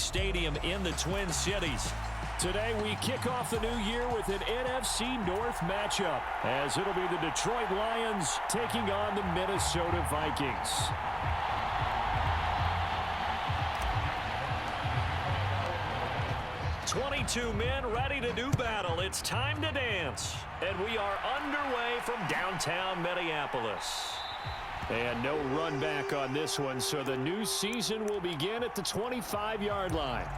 Stadium in the Twin Cities. Today we kick off the new year with an NFC North matchup, as it'll be the Detroit Lions taking on the Minnesota Vikings. "22 men ready to do battle. It's time to dance." And we are underway from downtown Minneapolis. And no run back on this one, so the new season will begin at the 25-yard line.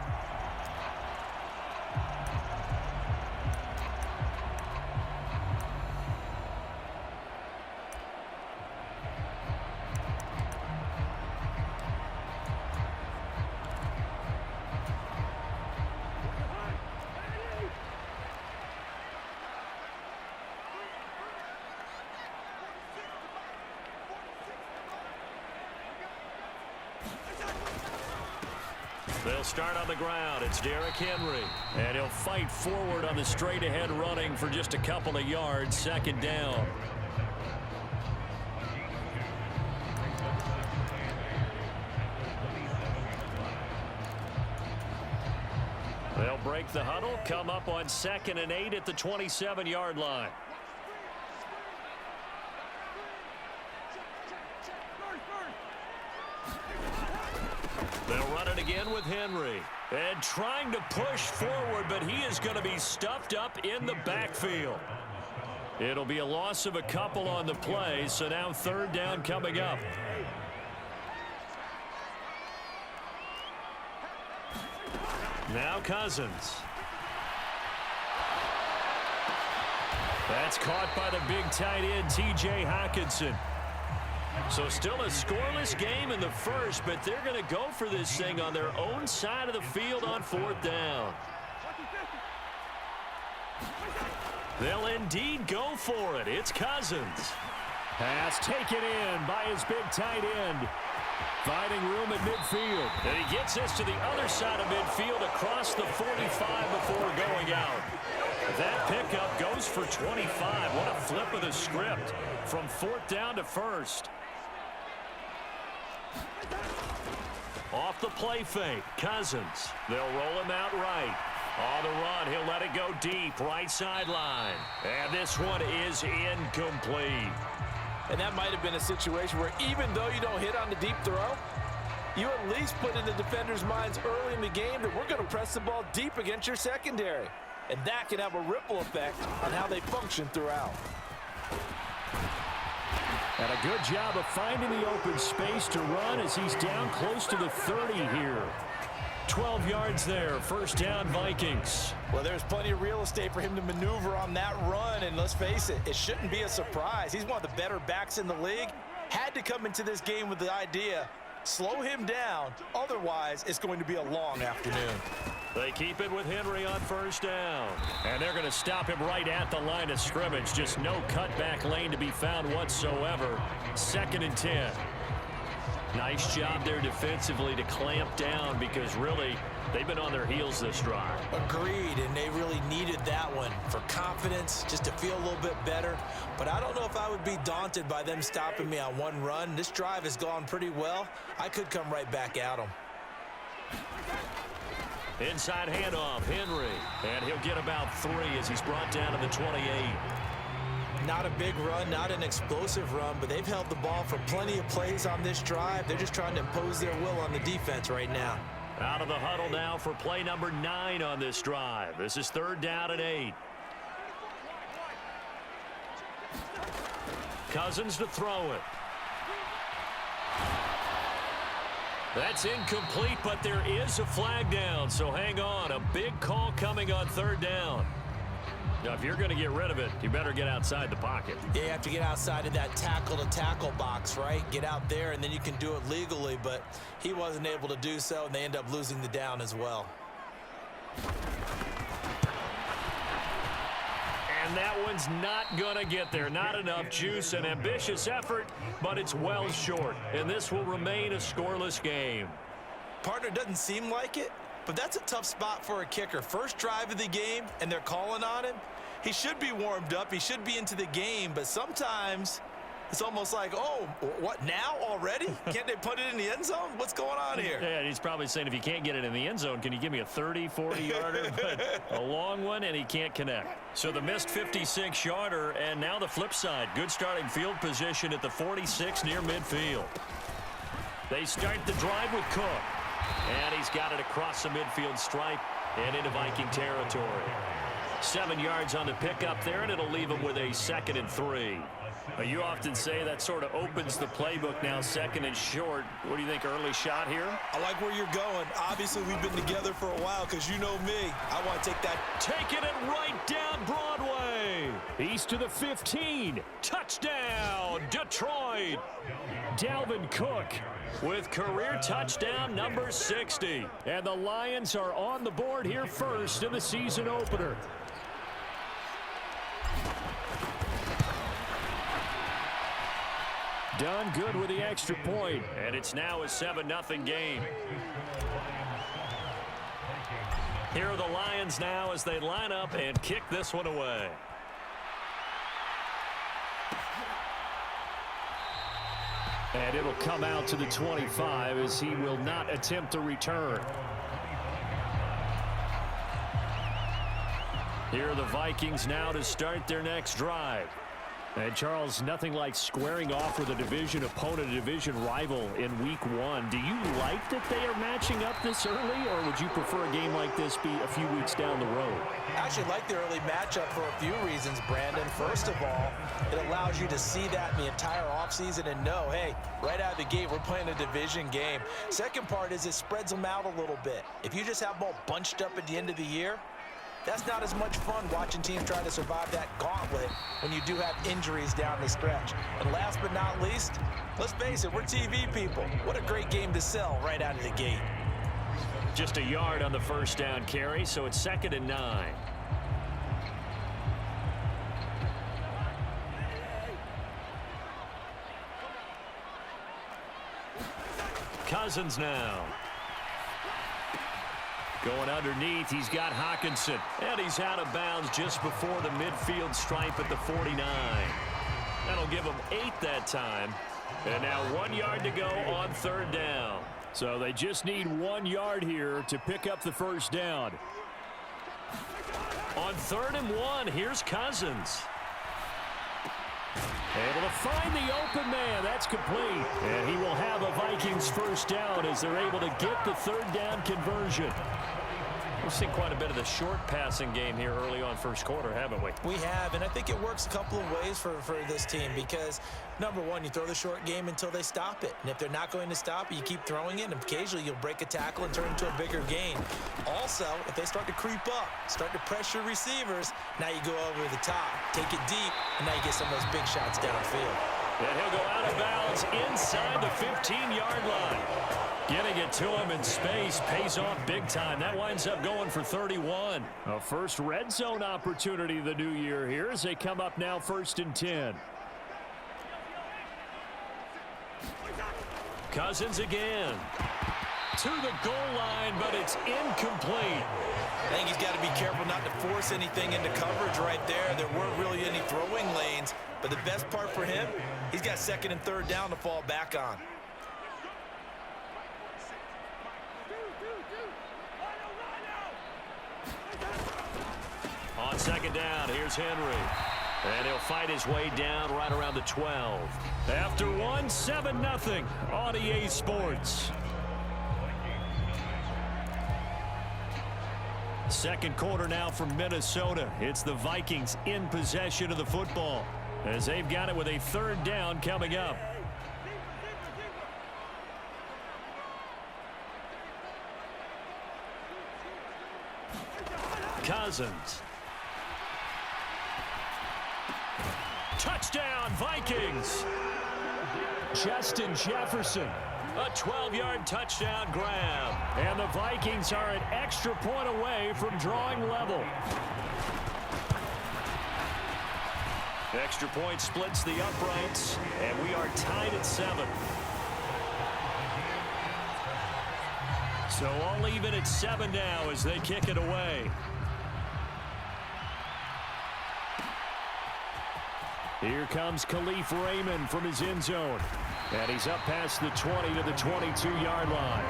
They'll start on the ground. It's Derrick Henry. And he'll fight forward on the straight-ahead running for just a couple of yards. Second down. They'll break the huddle, come up on 2nd and 8 at the 27-yard line. They'll run it again with Henry. And trying to push forward, but he is going to be stuffed up in the backfield. It'll be a loss of a couple on the play, so now third down coming up. Now Cousins. That's caught by the big tight end, T.J. Hockenson. So still a scoreless game in the first, but they're going to go for this thing on their own side of the field on 4th down. They'll indeed go for it. It's Cousins. Pass taken in by his big tight end. Finding room at midfield. And he gets this to the other side of midfield across the 45 before going out. That pickup goes for 25. What a flip of the script from 4th down to 1st. Off the play fake, Cousins. They'll roll him out right. On the run, he'll let it go deep, right sideline. And this one is incomplete. And that might have been a situation where even though you don't hit on the deep throw, you at least put in the defender's minds early in the game that we're going to press the ball deep against your secondary. And that can have a ripple effect on how they function throughout. And a good job of finding the open space to run as he's down close to the 30 here. 12 yards there, first down Vikings. Well, there's plenty of real estate for him to maneuver on that run, and let's face it, it shouldn't be a surprise. He's one of the better backs in the league. Had to come into this game with the idea, slow him down, otherwise it's going to be a long afternoon. They keep it with Henry on first down. And they're going to stop him right at the line of scrimmage. Just no cutback lane to be found whatsoever. 2nd and 10. Nice job there defensively to clamp down because really they've been on their heels this drive. Agreed, and they really needed that one for confidence, just to feel a little bit better. But I don't know if I would be daunted by them stopping me on one run. This drive has gone pretty well. I could come right back at them. Inside handoff, Henry. And he'll get about 3 as he's brought down to the 28. Not a big run, not an explosive run, but they've held the ball for plenty of plays on this drive. They're just trying to impose their will on the defense right now. Out of the huddle now for play number 9 on this drive. This is 3rd down and 8. Cousins to throw it. That's incomplete, but there is a flag down, so hang on. A big call coming on 3rd down. Now, if you're going to get rid of it, you better get outside the pocket. Yeah, you have to get outside of that tackle-to-tackle box, right? Get out there, and then you can do it legally, but he wasn't able to do so, and they end up losing the down as well. And that one's not going to get there. Not enough juice. An ambitious effort, but it's well short. And this will remain a scoreless game. Partner, doesn't seem like it, but that's a tough spot for a kicker. First drive of the game, and they're calling on him. He should be warmed up. He should be into the game, but sometimes It's almost like, oh, what, now already? Can't they put it in the end zone? What's going on here? Yeah, he's probably saying if you can't get it in the end zone, can you give me a 30, 40-yarder? But a long one, and he can't connect. So the missed 56-yarder, and now the flip side. Good starting field position at the 46 near midfield. They start the drive with Cook. And he's got it across the midfield stripe and into Viking territory. 7 yards on the pickup there, and it'll leave him with a 2nd and 3. You often say that sort of opens the playbook now, 2nd and short. What do you think, early shot here? I like where you're going. Obviously, we've been together for a while because you know me. I want to take that. Taking it right down Broadway. He's to the 15. Touchdown, Detroit. Dalvin Cook with career touchdown number 60. And the Lions are on the board here first in the season opener. Done good with the extra point, and it's now a 7-0 game. Here are the Lions now as they line up and kick this one away. And it'll come out to the 25 as he will not attempt a return. Here are the Vikings now to start their next drive. And, Charles, nothing like squaring off with a division opponent, a division rival in week 1. Do you like that they are matching up this early, or would you prefer a game like this be a few weeks down the road? I actually like the early matchup for a few reasons, Brandon. First of all, it allows you to see that in the entire offseason and know, hey, right out of the gate, we're playing a division game. Second part is it spreads them out a little bit. If you just have them all bunched up at the end of the year, that's not as much fun watching teams try to survive that gauntlet when you do have injuries down the stretch. And last but not least, let's face it, we're TV people. What a great game to sell right out of the gate. Just a yard on the first down carry, so it's 2nd and 9. Cousins now. Going underneath, he's got Hawkinson. And he's out of bounds just before the midfield stripe at the 49. That'll give him 8 that time. And now 1 yard to go on 3rd down. So they just need 1 yard here to pick up the first down. On 3rd and 1, here's Cousins. Able to find the open man. That's complete. And he will have a Vikings first down as they're able to get the 3rd down conversion. We've seen quite a bit of the short passing game here early on first quarter, haven't we? We have, and I think it works a couple of ways for this team because, number one, you throw the short game until they stop it. And if they're not going to stop it, you keep throwing it, and occasionally you'll break a tackle and turn it into a bigger gain. Also, if they start to creep up, start to pressure receivers, now you go over the top, take it deep, and now you get some of those big shots downfield. And he'll go out of bounds inside the 15-yard line. Getting it to him in space pays off big time. That winds up going for 31. A first red zone opportunity the new year here as they come up now 1st and 10. Cousins again. To the goal line, but it's incomplete. I think he's got to be careful not to force anything into coverage right there. There weren't really any throwing lanes, but the best part for him, he's got 2nd and 3rd down to fall back on. On 2nd down, here's Henry. And he'll fight his way down right around the 12. After 7-0 on EA Sports. Second quarter now from Minnesota. It's the Vikings in possession of the football as they've got it with a 3rd down coming up. Cousins. Touchdown, Vikings. Justin Jefferson. A 12-yard touchdown grab. And the Vikings are an extra point away from drawing level. Extra point splits the uprights, and we are tied at 7. So all even at 7 now as they kick it away. Here comes Khalif Raymond from his end zone. And he's up past the 20 to the 22-yard line.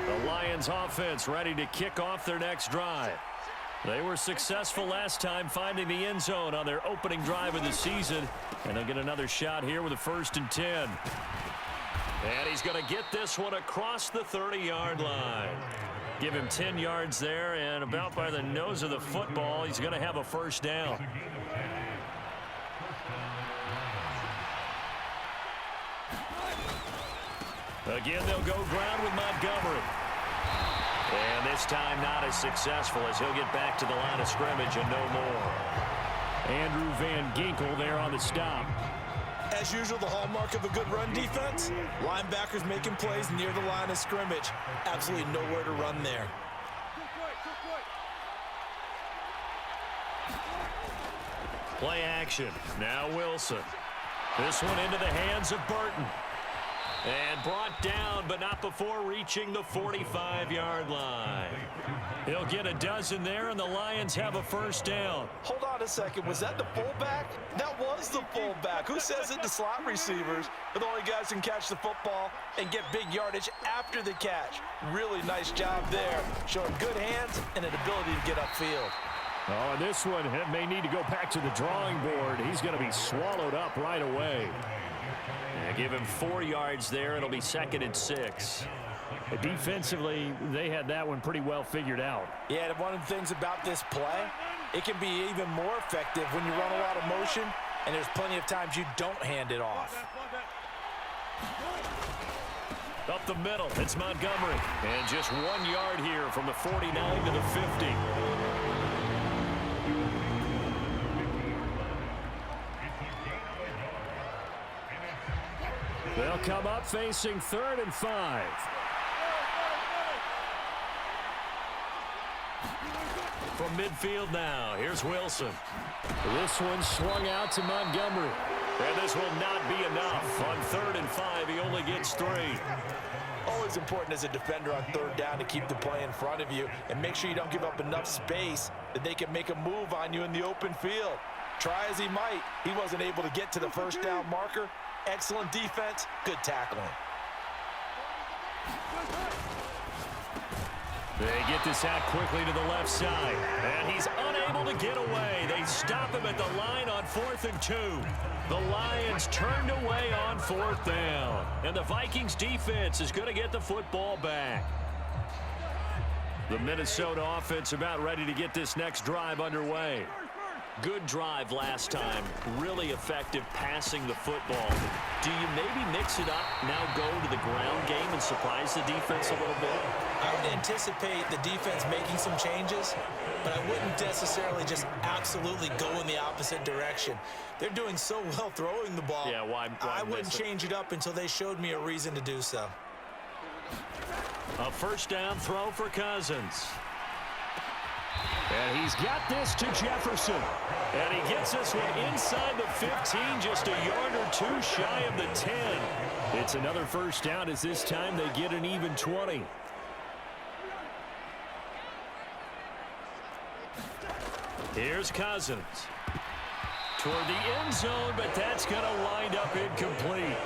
The Lions offense ready to kick off their next drive. They were successful last time finding the end zone on their opening drive of the season. And they'll get another shot here with a 1st and 10. And he's going to get this one across the 30-yard line. Give him 10 yards there, and about by the nose of the football, he's going to have a 1st down. Again, they'll go ground with Montgomery. And this time not as successful as he'll get back to the line of scrimmage and no more. Andrew Van Ginkel there on the stop. As usual, the hallmark of a good run defense, linebackers making plays near the line of scrimmage. Absolutely nowhere to run there. Play action. Now Wilson. This one into the hands of Burton. And brought down, but not before reaching the 45-yard line. He'll get a dozen there, and the Lions have a 1st down. Hold on a second. Was that the fullback? That was the fullback. Who says it to slot receivers? But the only guys who can catch the football and get big yardage after the catch. Really nice job there. Showing good hands and an ability to get upfield. Oh, and this one may need to go back to the drawing board. He's going to be swallowed up right away. And give him 4 yards there. It'll be 2nd and 6. Defensively, they had that one pretty well figured out. Yeah, and one of the things about this play, it can be even more effective when you run a lot of motion, and there's plenty of times you don't hand it off. Up the middle, it's Montgomery. And just 1 yard here from the 49 to the 50. They'll come up facing 3rd and 5. From midfield now, here's Wilson. This one swung out to Montgomery. And this will not be enough. On 3rd and 5, he only gets 3. Always important as a defender on 3rd down to keep the play in front of you and make sure you don't give up enough space that they can make a move on you in the open field. Try as he might, he wasn't able to get to the 1st down marker. Excellent defense, good tackling. They get this out quickly to the left side. And he's unable to get away. They stop him at the line on 4th and 2. The Lions turned away on 4th down. And the Vikings defense is going to get the football back. The Minnesota offense about ready to get this next drive underway. Good drive last time. Really effective passing the football. Do you maybe mix it up, now go to the ground game and surprise the defense a little bit? I would anticipate the defense making some changes, but I wouldn't necessarily just absolutely go in the opposite direction. They're doing so well throwing the ball. Yeah, why I wouldn't change it up until they showed me a reason to do so. A 1st down throw for Cousins. And he's got this to Jefferson. And he gets this one inside the 15, just a yard or 2 shy of the 10. It's another 1st down as this time they get an even 20. Here's Cousins. Toward the end zone, but that's going to wind up incomplete.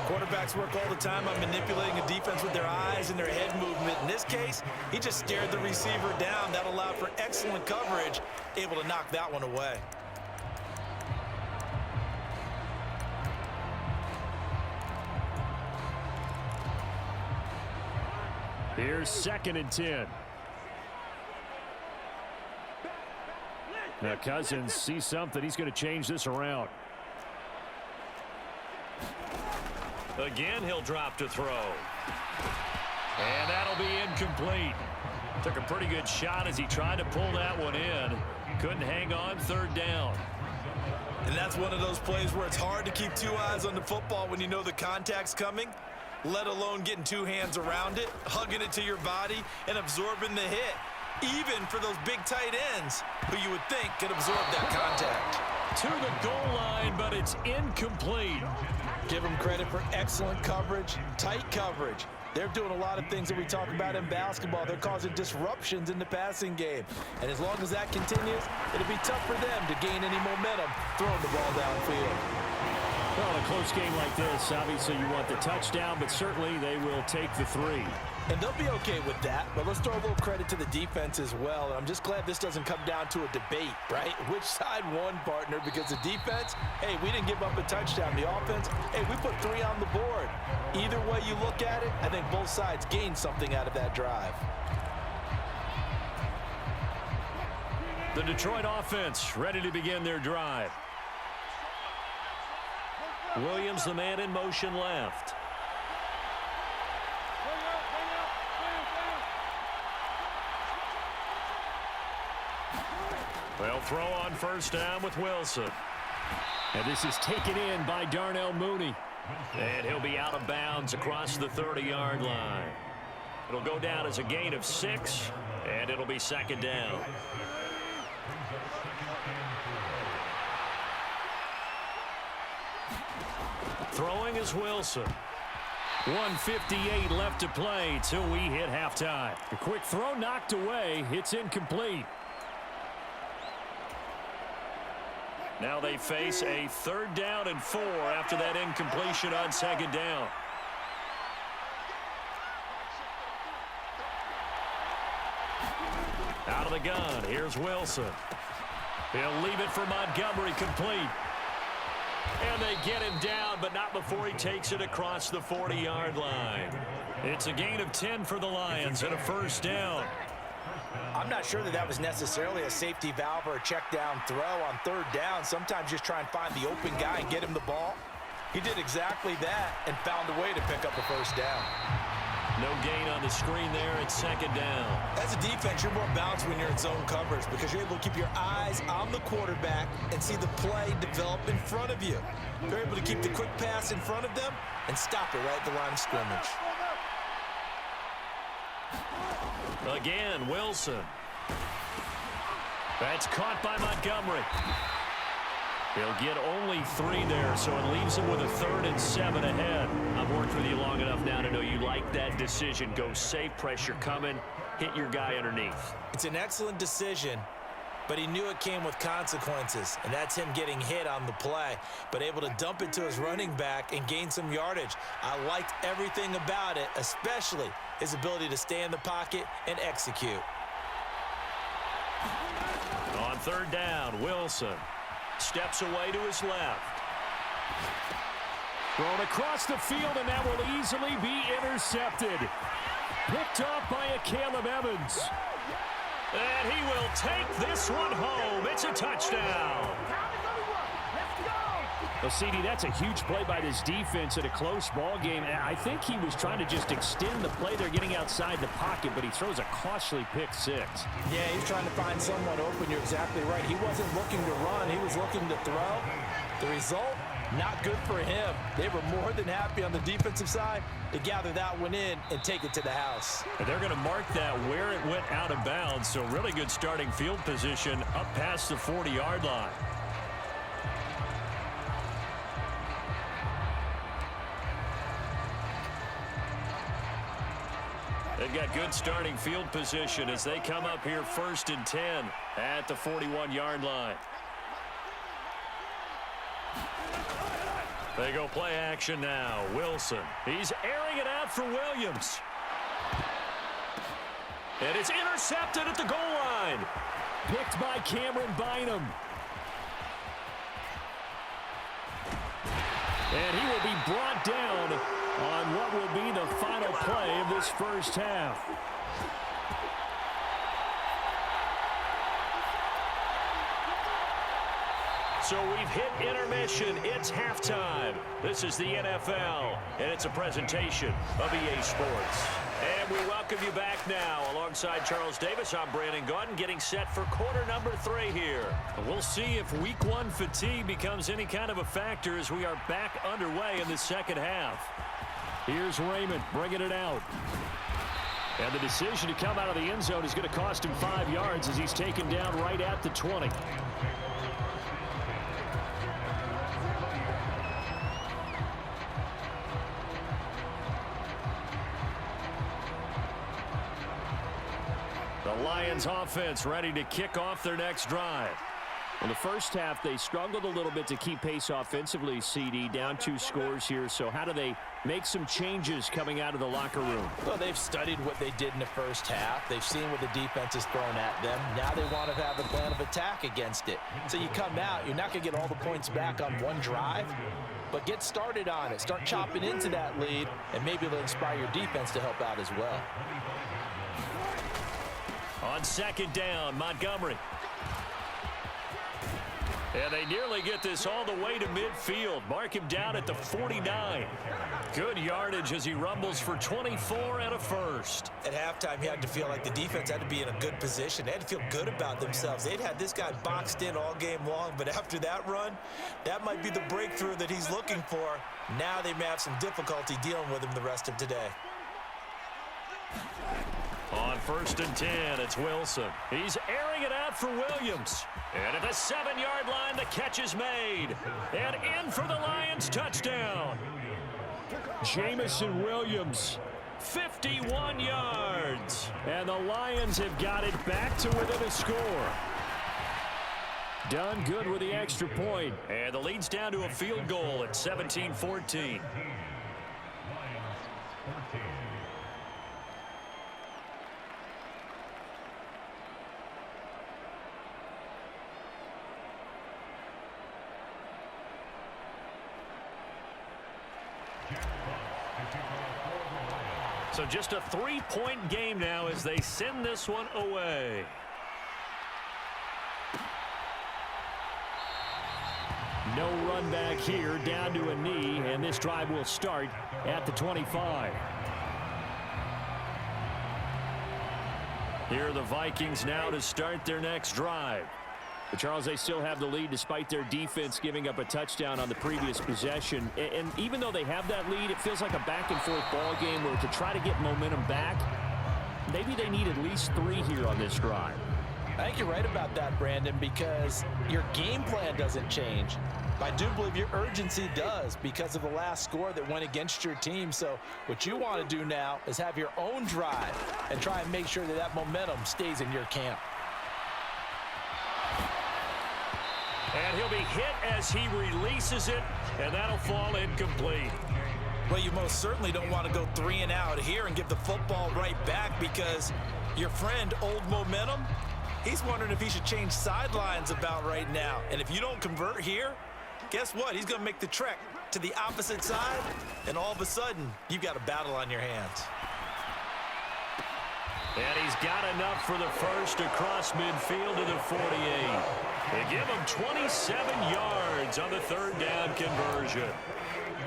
Quarterbacks work all the time on manipulating a defense with their eyes and their head movement. In this case, he just stared the receiver down. That allowed for excellent coverage, able to knock that one away. Here's 2nd and 10. Now Cousins sees something. He's going to change this around. Again, he'll drop to throw. And that'll be incomplete. Took a pretty good shot as he tried to pull that one in. Couldn't hang on 3rd down. And that's one of those plays where it's hard to keep 2 eyes on the football when you know the contact's coming, let alone getting 2 hands around it, hugging it to your body, and absorbing the hit. Even for those big tight ends who you would think could absorb that contact. To the goal line, but it's incomplete. Give him credit for excellent coverage, tight coverage. They're doing a lot of things that we talk about in basketball. They're causing disruptions in the passing game. And as long as that continues, it'll be tough for them to gain any momentum throwing the ball downfield. Well, in a close game like this, obviously you want the touchdown, but certainly they will take the 3. And they'll be okay with that, but let's throw a little credit to the defense as well. And I'm just glad this doesn't come down to a debate, right? Which side won, partner? Because the defense, hey, we didn't give up a touchdown. The offense, hey, we put 3 on the board. Either way you look at it, I think both sides gained something out of that drive. The Detroit offense ready to begin their drive. Williams, the man in motion left. They'll throw on first down with Wilson. And this is taken in by Darnell Mooney. And he'll be out of bounds across the 30-yard line. It'll go down as a gain of 6, and it'll be second down. Throwing is Wilson. 1:58 left to play till we hit halftime. A quick throw knocked away. It's incomplete. Now they face a 3rd down and 4 after that incompletion on second down. Out of the gun, here's Wilson. He'll leave it for Montgomery, complete. And they get him down, but not before he takes it across the 40-yard line. It's a gain of 10 for the Lions and a first down. I'm not sure that was necessarily a safety valve or a check down throw on 3rd down. Sometimes just try and find the open guy and get him the ball. He did exactly that and found a way to pick up a first down. No gain on the screen there. It's second down. As a defense, you're more balanced when you're in zone coverage because you're able to keep your eyes on the quarterback and see the play develop in front of you. You're able to keep the quick pass in front of them and stop it right at the line of scrimmage. Again, Wilson. That's caught by Montgomery. He'll get only 3 there, so it leaves him with a 3rd and 7 ahead. I've worked with you long enough now to know you like that decision. Go safe, pressure coming, hit your guy underneath. It's an excellent decision, but he knew it came with consequences, and that's him getting hit on the play, but able to dump it to his running back and gain some yardage. I liked everything about it, especially his ability to stay in the pocket and execute. On 3rd down, Wilson steps away to his left. Thrown across the field, and that will easily be intercepted. Picked off by a Caleb Evans. And he will take this one home. It's a touchdown. Well, CD, that's a huge play by this defense in a close ball game. I think he was trying to just extend the play. They're getting outside the pocket, but he throws a costly pick 6. Yeah, he's trying to find someone open. You're exactly right. He wasn't looking to run. He was looking to throw. The result, not good for him. They were more than happy on the defensive side to gather that one in and take it to the house. And they're going to mark that where it went out of bounds, so really good starting field position up past the 40-yard line. They've got good starting field position as they come up here 1st and 10 at the 41-yard line. They go play action now. Wilson. He's airing it out for Williams. And it's intercepted at the goal line. Picked by Cameron Bynum. And he will be brought down on what will be the final play of this first half. So we've hit intermission. It's halftime. This is the NFL, and it's a presentation of EA Sports. And we welcome you back now. Alongside Charles Davis, I'm Brandon Gaudin, getting set for quarter number 3 here. We'll see if week 1 fatigue becomes any kind of a factor as we are back underway in the second half. Here's Raymond bringing it out. And the decision to come out of the end zone is going to cost him 5 yards as he's taken down right at the 20. The Lions offense ready to kick off their next drive. In the first half, they struggled a little bit to keep pace offensively, CD, down 2 scores here. So how do they make some changes coming out of the locker room? Well, they've studied what they did in the first half. They've seen what the defense has thrown at them. Now they want to have a plan of attack against it. So you come out, you're not going to get all the points back on one drive, but get started on it. Start chopping into that lead, and maybe it'll inspire your defense to help out as well. On second down, Montgomery. And they nearly get this all the way to midfield. Mark him down at the 49. Good yardage as he rumbles for 24 and a first. At halftime, he had to feel like the defense had to be in a good position. They had to feel good about themselves. They'd had this guy boxed in all game long, but after that run, that might be the breakthrough that he's looking for. Now they may have some difficulty dealing with him the rest of today. On 1st and 10, it's Wilson. He's airing it out for Williams. And at the 7-yard line, the catch is made. And in for the Lions touchdown. Jamison Williams. 51 yards. And the Lions have got it back to within a score. Done good with the extra point. And the lead's down to a field goal at 17-14. So just a 3-point game now as they send this one away. No run back here, down to a knee, and this drive will start at the 25. Here are the Vikings now to start their next drive. But Charles, they still have the lead despite their defense giving up a touchdown on the previous possession. And even though they have that lead, it feels like a back-and-forth ball game where to try to get momentum back, maybe they need at least 3 here on this drive. I think you're right about that, Brandon, because your game plan doesn't change. I do believe your urgency does because of the last score that went against your team. So what you want to do now is have your own drive and try and make sure that that momentum stays in your camp. And he'll be hit as he releases it, and that'll fall incomplete. Well, you most certainly don't want to go 3 and out here and give the football right back because your friend, Old Momentum, he's wondering if he should change sidelines about right now. And if you don't convert here, guess what? He's going to make the trek to the opposite side, and all of a sudden, you've got a battle on your hands. And he's got enough for the first across midfield to the 48. They give him 27 yards on the 3rd down conversion.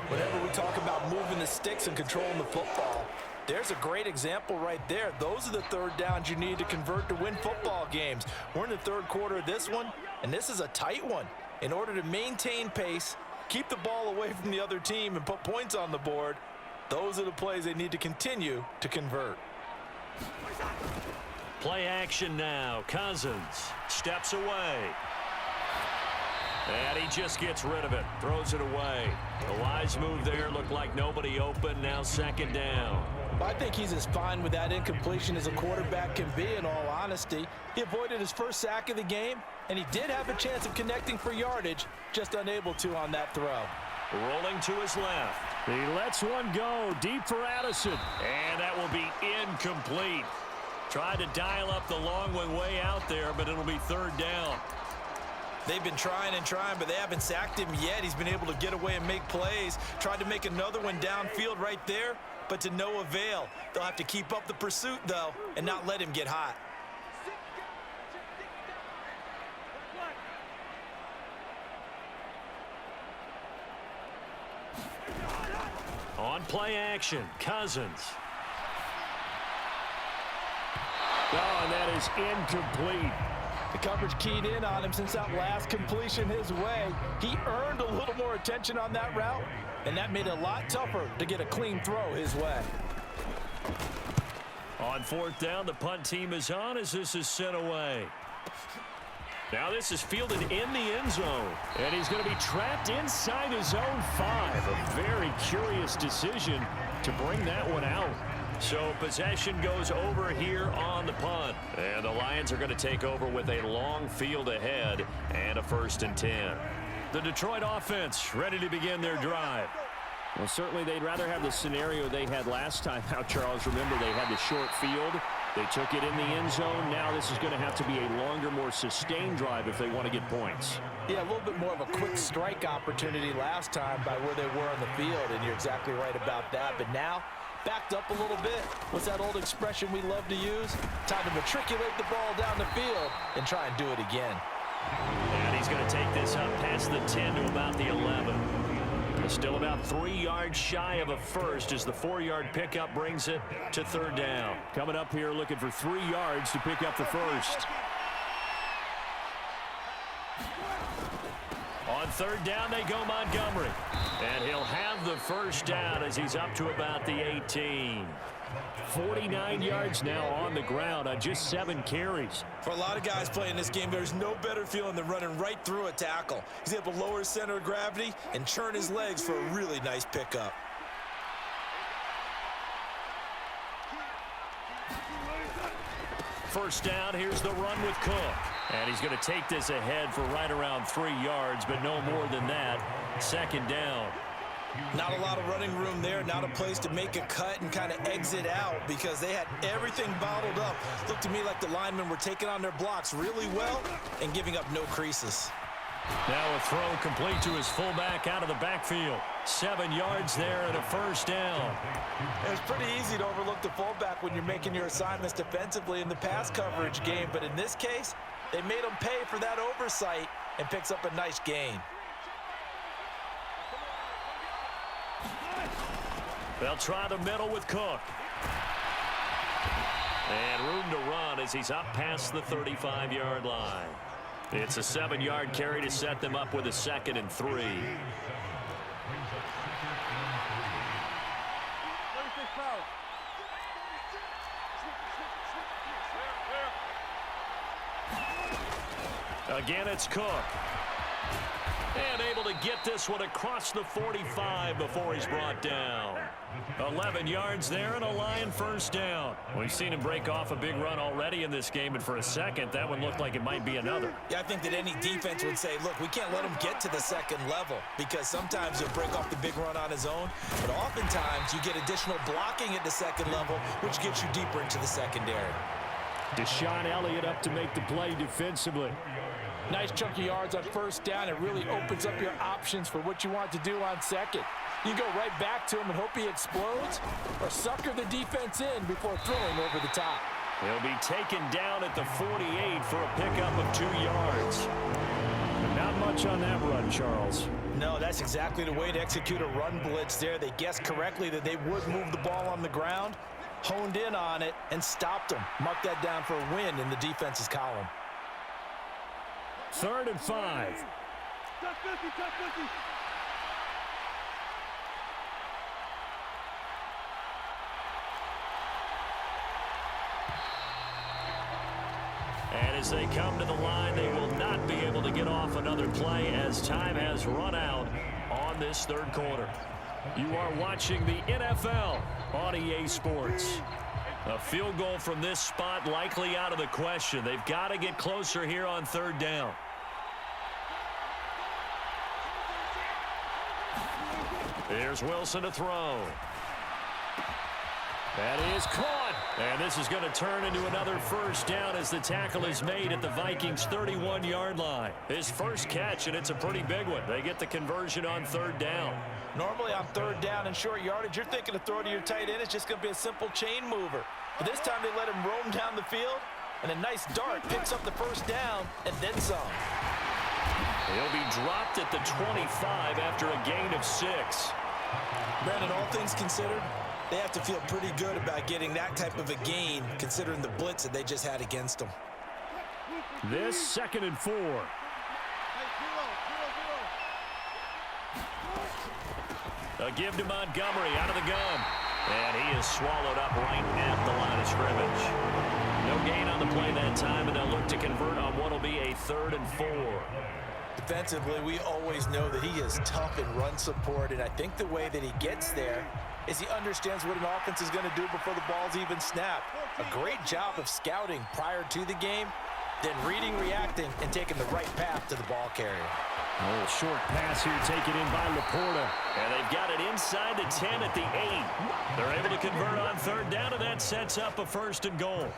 Whenever we talk about moving the sticks and controlling the football, there's a great example right there. Those are the 3rd downs you need to convert to win football games. We're in the 3rd quarter of this one, and this is a tight one. In order to maintain pace, keep the ball away from the other team, and put points on the board, those are the plays they need to continue to convert. Play action now. Cousins steps away. And he just gets rid of it. Throws it away. The wise move there. Looked like nobody open. Now 2nd down. Well, I think he's as fine with that incompletion as a quarterback can be, in all honesty. He avoided his first sack of the game, and he did have a chance of connecting for yardage, just unable to on that throw. Rolling to his left. He lets one go deep for Addison. And that will be incomplete. Tried to dial up the long one way out there, but it'll be 3rd down. They've been trying and trying, but they haven't sacked him yet. He's been able to get away and make plays. Tried to make another one downfield right there, but to no avail. They'll have to keep up the pursuit, though, and not let him get hot. On play action, Cousins. Oh, and that is incomplete. The coverage keyed in on him since that last completion his way. He earned a little more attention on that route, and that made it a lot tougher to get a clean throw his way. On 4th down, the punt team is on as this is sent away. Now this is fielded in the end zone. And he's going to be trapped inside his own 5. A very curious decision to bring that one out. So possession goes over here on the punt. And the Lions are going to take over with a long field ahead and a 1st and 10. The Detroit offense ready to begin their drive. Well, certainly they'd rather have the scenario they had last time out, Charles. Remember, they had the short field. They took it in the end zone. Now this is going to have to be a longer, more sustained drive if they want to get points. Yeah, a little bit more of a quick strike opportunity last time by where they were on the field, and you're exactly right about that. But now, backed up a little bit. What's that old expression we love to use? Time to matriculate the ball down the field and try and do it again. And he's going to take this up past the 10 to about the 11. Still about 3 yards shy of a first as the 4-yard pickup brings it to 3rd down. Coming up here looking for 3 yards to pick up the first. On 3rd down they go Montgomery. And he'll have the first down as he's up to about the 18. 49 yards now on the ground on just 7 carries. For a lot of guys playing this game, there's no better feeling than running right through a tackle. He's able to lower his center of gravity and churn his legs for a really nice pickup. First down, here's the run with Cook. And he's going to take this ahead for right around 3 yards, but no more than that. 2nd down. Not a lot of running room there, not a place to make a cut and kind of exit out because they had everything bottled up. Looked to me like the linemen were taking on their blocks really well and giving up no creases. Now a throw complete to his fullback out of the backfield. 7 yards there and a first down. It's pretty easy to overlook the fullback when you're making your assignments defensively in the pass coverage game, but in this case, they made him pay for that oversight and picks up a nice gain. They'll try the middle with Cook. And room to run as he's up past the 35-yard line. It's a 7-yard carry to set them up with a 2nd and 3. Again, it's Cook. And able to get this one across the 45 before he's brought down. 11 yards there and a Lion first down. We've seen him break off a big run already in this game, and for a second, that one looked like it might be another. Yeah, I think that any defense would say, look, we can't let him get to the 2nd level because sometimes he'll break off the big run on his own, but oftentimes you get additional blocking at the 2nd level, which gets you deeper into the secondary. Deshaun Elliott up to make the play defensively. Nice chunk of yards on first down. It really opens up your options for what you want to do on 2nd. You go right back to him and hope he explodes, or sucker the defense in before throwing over the top. He'll be taken down at the 48 for a pickup of 2 yards. Not much on that run, Charles. No, that's exactly the way to execute a run blitz there. They guessed correctly that they would move the ball on the ground, honed in on it, and stopped them. Mark that down for a win in the defense's column. 3rd and 5. And as they come to the line, they will not be able to get off another play as time has run out on this 3rd quarter. You are watching the NFL on EA Sports. A field goal from this spot likely out of the question. They've got to get closer here on 3rd down. Here's Wilson to throw. That is caught. And this is going to turn into another first down as the tackle is made at the Vikings' 31-yard line. His first catch, and it's a pretty big one. They get the conversion on 3rd down. Normally on 3rd down and short yardage, you're thinking to throw to your tight end. It's just going to be a simple chain mover. But this time they let him roam down the field, and a nice dart picks up the first down and then some. He'll be dropped at the 25 after a gain of 6. Brandon, all things considered, they have to feel pretty good about getting that type of a gain, considering the blitz that they just had against them. This 2nd and 4. A give to Montgomery out of the gun. And he is swallowed up right at the line of scrimmage. No gain on the play that time, and they'll look to convert on what will be a 3rd and 4. Defensively, we always know that he is tough in run support, and I think the way that he gets there is he understands what an offense is going to do before the ball's even snapped. A great job of scouting prior to the game, then reading, reacting, and taking the right path to the ball carrier. A little short pass here taken in by Laporta. And they've got it inside the 10 at the 8. They're able to convert on third down, and that sets up a first and goal.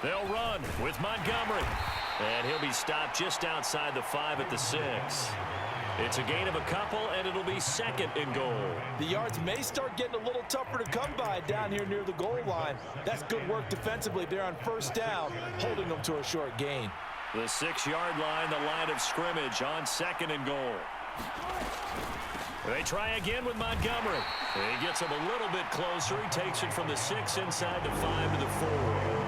They'll run with Montgomery. And he'll be stopped just outside the 5 at the 6. It's a gain of a couple, and it'll be second and goal. The yards may start getting a little tougher to come by down here near the goal line. That's good work defensively there on first down, holding them to a short gain. The 6-yard line, the line of scrimmage on second and goal. They try again with Montgomery. He gets him a little bit closer. He takes it from the 6 inside the 5 to the 4.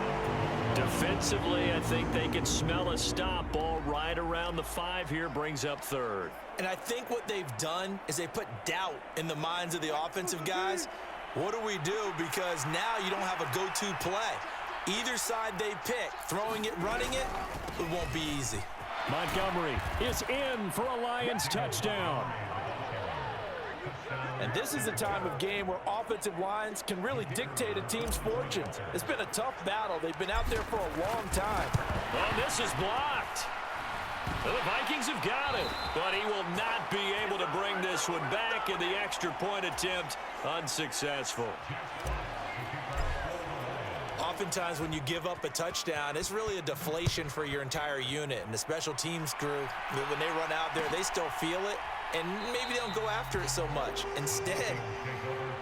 Defensively, I think they can smell a stop. Ball right around the 5 here, brings up third. And I think what they've done is they put doubt in the minds of the offensive guys. What do we do? Because now you don't have a go-to play. Either side they pick, throwing it, running it, it won't be easy. Montgomery is in for a Lions touchdown. And this is a time of game where offensive lines can really dictate a team's fortunes. It's been a tough battle. They've been out there for a long time. Oh, this is blocked. Well, the Vikings have got it, but he will not be able to bring this one back, and the extra point attempt unsuccessful. Oftentimes when you give up a touchdown, it's really a deflation for your entire unit. And the special teams crew, when they run out there, they still feel it. And maybe they don't go after it so much. Instead,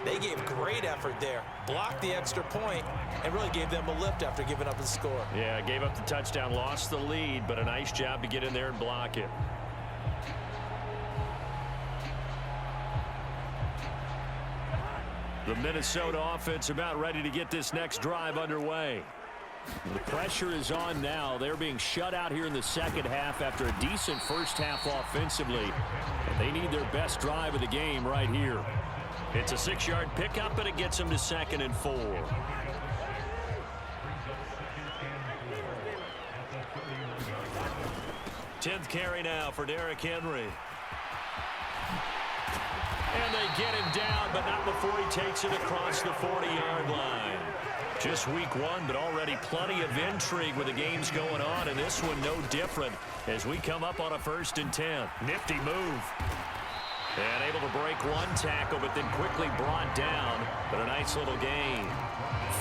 they gave great effort there, blocked the extra point, and really gave them a lift after giving up the score. Yeah, gave up the touchdown, lost the lead, but a nice job to get in there and block it. The Minnesota offense about ready to get this next drive underway. The pressure is on now. They're being shut out here in the second half after a decent first half offensively. And they need their best drive of the game right here. It's a 6-yard pickup, and it gets them to second and 4. Tenth carry now for Derrick Henry. And they get him down, but not before he takes it across the 40-yard line. Just week 1, but already plenty of intrigue with the games going on, and this one no different as we come up on a 1st and 10. Nifty move. And able to break one tackle, but then quickly brought down, but a nice little gain.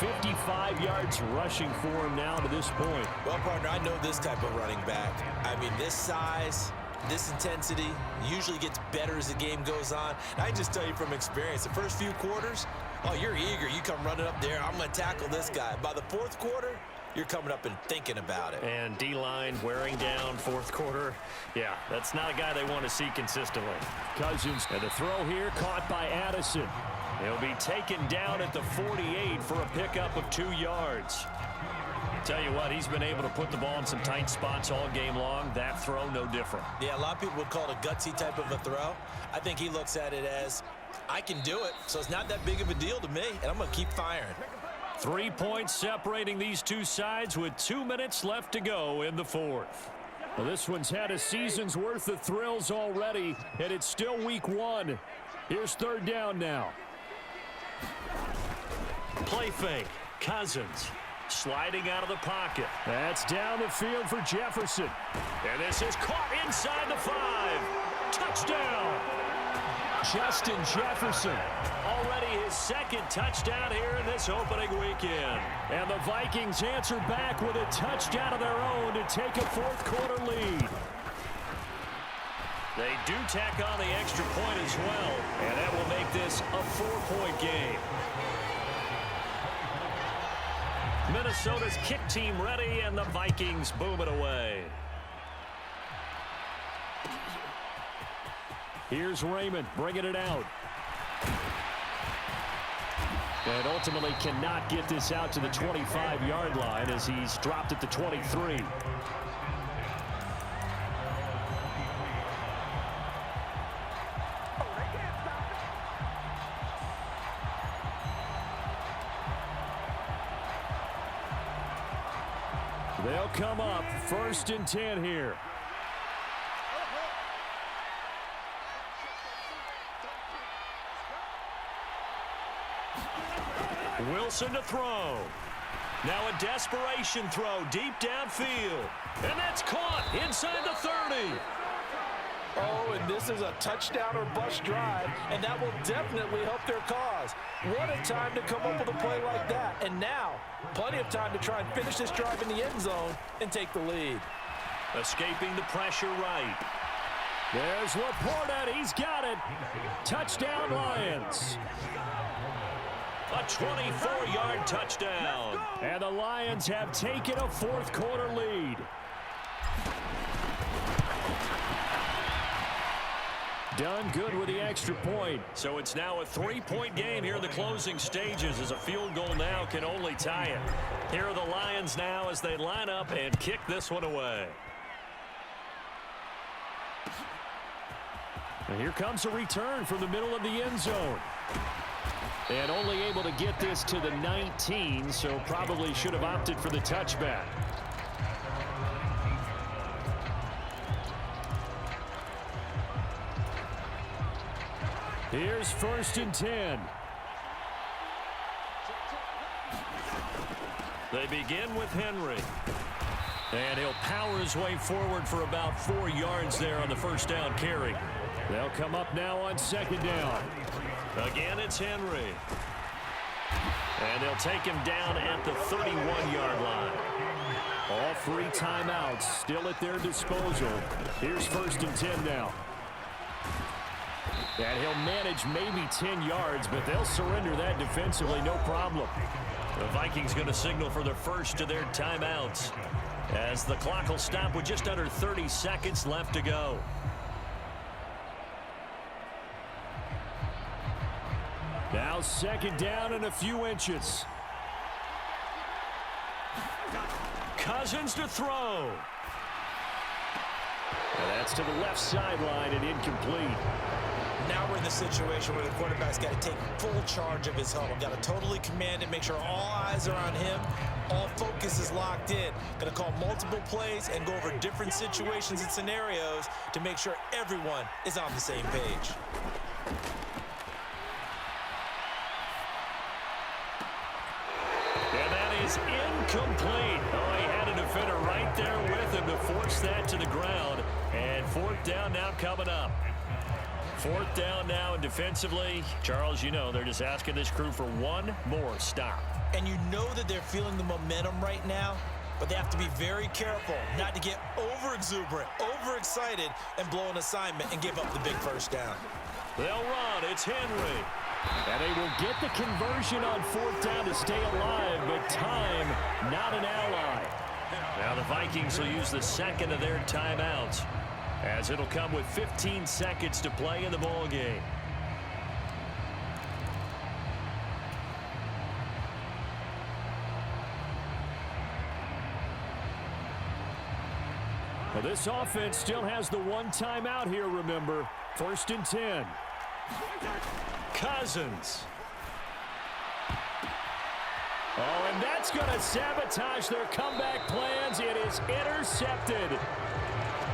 55 yards rushing for him now to this point. Well, partner, I know this type of running back. I mean, this size, this intensity usually gets better as the game goes on. And I just tell you from experience, the first few quarters, oh, you're eager. You come running up there. I'm going to tackle this guy. By the 4th quarter, you're coming up and thinking about it. And D-line wearing down 4th quarter. Yeah, that's not a guy they want to see consistently. Cousins, and the throw here caught by Addison. He'll be taken down at the 48 for a pickup of 2 yards. Tell you what, he's been able to put the ball in some tight spots all game long. That throw, no different. Yeah, a lot of people would call it a gutsy type of a throw. I think he looks at it as, I can do it, so it's not that big of a deal to me, and I'm going to keep firing. 3 points separating these two sides with 2 minutes left to go in the 4th. Well, this one's had a season's worth of thrills already, and it's still week 1. Here's 3rd down now. Play fake. Cousins sliding out of the pocket. That's down the field for Jefferson. And this is caught inside the 5. Touchdown. Justin Jefferson. Already his 2nd touchdown here in this opening weekend. And the Vikings answer back with a touchdown of their own to take a 4th quarter lead. They do tack on the extra point as well, and that will make this a 4-point game. Minnesota's kick team ready, and the Vikings boom it away. Here's Raymond bringing it out. And ultimately cannot get this out to the 25-yard line as he's dropped at the 23. They'll come up 1st and 10 here. Wilson to throw. Now a desperation throw deep downfield. And that's caught inside the 30. Oh, and this is a touchdown or bust drive, and that will definitely help their cause. What a time to come up with a play like that. And now, plenty of time to try and finish this drive in the end zone and take the lead. Escaping the pressure right. There's Laporta. He's got it. Touchdown, Lions. A 24-yard touchdown. And the Lions have taken a 4th quarter lead. Done good with the extra point. So it's now a 3-point game here in the closing stages as a field goal now can only tie it. Here are the Lions now as they line up and kick this one away. And here comes a return from the middle of the end zone. And only able to get this to the 19, so probably should have opted for the touchback. Here's 1st and 10. They begin with Henry. And he'll power his way forward for about 4 yards there on the 1st down carry. They'll come up now on 2nd down. Again, it's Henry. And they'll take him down at the 31-yard line. All 3 timeouts still at their disposal. Here's 1st and 10 now. And he'll manage maybe 10 yards, but they'll surrender that defensively, no problem. The Vikings going to signal for the first of their timeouts as the clock will stop with just under 30 seconds left to go. Now 2nd down and a few inches. Cousins to throw. And that's to the left sideline and incomplete. Now we're in the situation where the quarterback's got to take full charge of his helmet. Got to totally command it, make sure all eyes are on him. All focus is locked in. Going to call multiple plays and go over different situations and scenarios to make sure everyone is on the same page. And that is incomplete. Oh, he had a defender right there with him to force that to the ground. And 4th down now coming up. 4th down now, and defensively, Charles, you know, they're just asking this crew for one more stop. And you know that they're feeling the momentum right now, but they have to be very careful not to get over-exuberant, overexcited, and blow an assignment and give up the big 1st down. They'll run. It's Henry. And they will get the conversion on 4th down to stay alive, but time not an ally. Now the Vikings will use the 2nd of their timeouts, as it'll come with 15 seconds to play in the ball game. Well, this offense still has the 1 timeout here, remember. 1st and 10. Cousins. Oh, and that's going to sabotage their comeback plans. It is intercepted.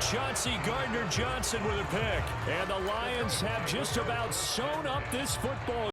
Chauncey Gardner-Johnson with a pick. And the Lions have just about sewn up this football